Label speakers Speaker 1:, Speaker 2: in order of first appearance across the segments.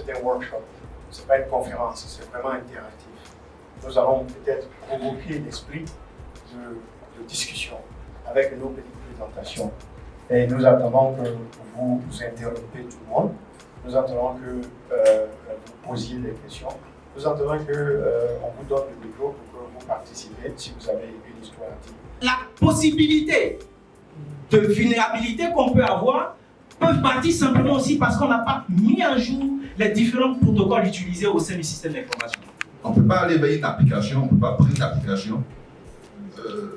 Speaker 1: c'est un workshop, ce n'est pas une conférence, c'est vraiment interactif. Nous allons peut-être provoquer l'esprit de discussion avec nos petites présentations. Et nous attendons que vous interrompez tout le monde. Nous attendons que vous posiez des questions. Nous attendons qu'on vous donne le micro pour que vous participez si vous avez une histoire à dire.
Speaker 2: La possibilité de vulnérabilité qu'on peut avoir peut partir simplement aussi parce qu'on n'a pas mis à jour les différents protocoles utilisés au sein du système d'information.
Speaker 3: On ne peut pas aller vers une application, on ne peut pas prendre une application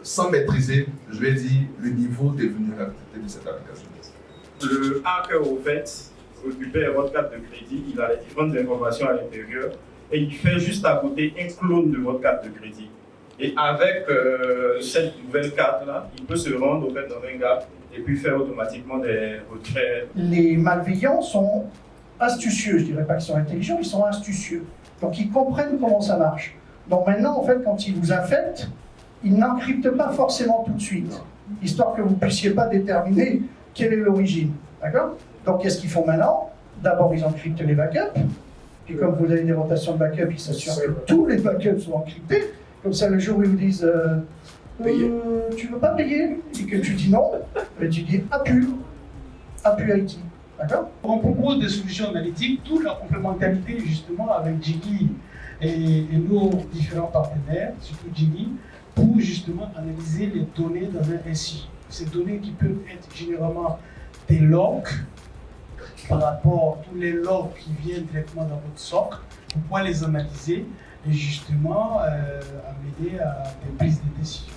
Speaker 3: sans maîtriser, je vais dire, le niveau de vulnérabilité de cette application.
Speaker 4: Le hacker, au fait, récupère votre carte de crédit, il a les différentes informations à l'intérieur et il fait juste à côté un clone de votre carte de crédit. Et avec cette nouvelle carte-là, il peut se rendre au fait dans un gap et puis faire automatiquement des retraits.
Speaker 5: Les malveillants sont astucieux, je ne dirais pas qu'ils sont intelligents, ils sont astucieux. Donc ils comprennent comment ça marche. Donc maintenant, en fait, quand ils vous infectent, ils n'encryptent pas forcément tout de suite, histoire que vous ne puissiez pas déterminer quelle est l'origine. D'accord? Donc qu'est-ce qu'ils font maintenant? D'abord, ils encryptent les backups. Puis comme vous avez des rotations de backup, ils s'assurent que tous les backups sont encryptés. Comme ça, le jour où ils vous disent tu veux pas payer et que tu dis non, mais tu dis APU IT. D'accord?
Speaker 6: On propose des solutions analytiques, toute la complémentarité justement avec Jiggy et nos différents partenaires, surtout Jiggy, pour justement analyser les données dans un SI. Ces données qui peuvent être généralement des logs par rapport à tous les logs qui viennent directement dans votre SOC, pour pouvoir les analyser et justement amener à des prises de décision.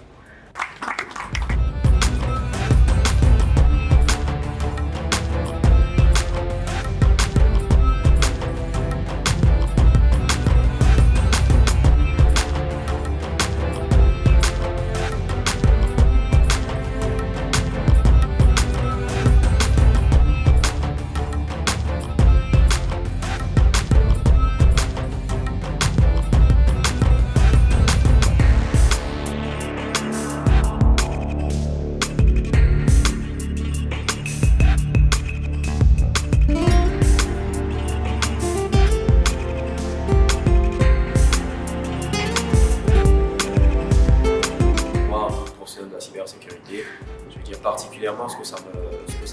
Speaker 7: De la cybersécurité, je veux dire particulièrement ce que ça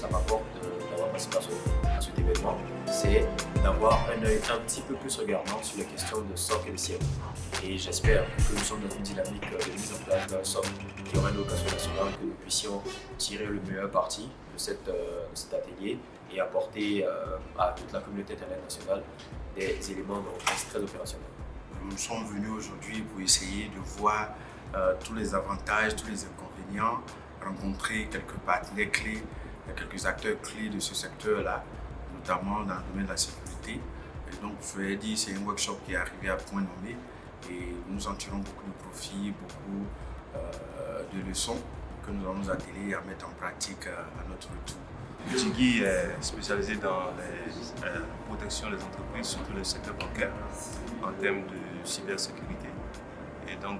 Speaker 7: m'apporte d'avoir participé à cet événement, c'est d'avoir un œil un petit peu plus regardant sur les questions de SOC et de CIEM. Et j'espère que nous sommes dans une dynamique de mise en place d'un SOC qui aura une vocation nationale, que nous puissions tirer le meilleur parti de cet atelier et apporter à toute la communauté internationale des éléments de réponse très opérationnels.
Speaker 8: Nous sommes venus aujourd'hui pour essayer de voir tous les avantages, tous les inconvénients, rencontrer quelques partenaires clés, quelques acteurs clés de ce secteur-là, notamment dans le domaine de la sécurité. Et donc, je vais dire, c'est un workshop qui est arrivé à point nommé et nous en tirons beaucoup de profit, beaucoup de leçons que nous allons nous atteler à mettre en pratique à notre retour.
Speaker 9: Jiggy est spécialisé dans la protection des entreprises, surtout le secteur bancaire, en termes de cybersécurité. Et donc,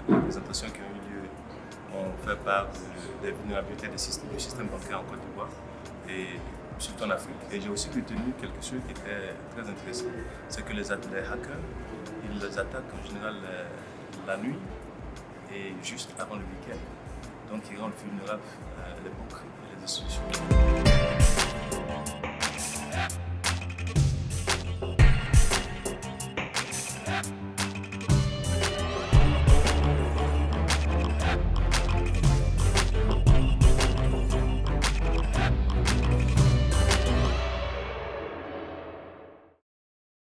Speaker 9: les présentations qui ont eu lieu ont fait part des vulnérabilités du système bancaire en Côte d'Ivoire et surtout en Afrique. Et j'ai aussi retenu quelque chose qui était très intéressant, c'est que les hackers, ils attaquent en général la nuit et juste avant le week-end. Donc, ils rendent vulnérables les banques et les institutions.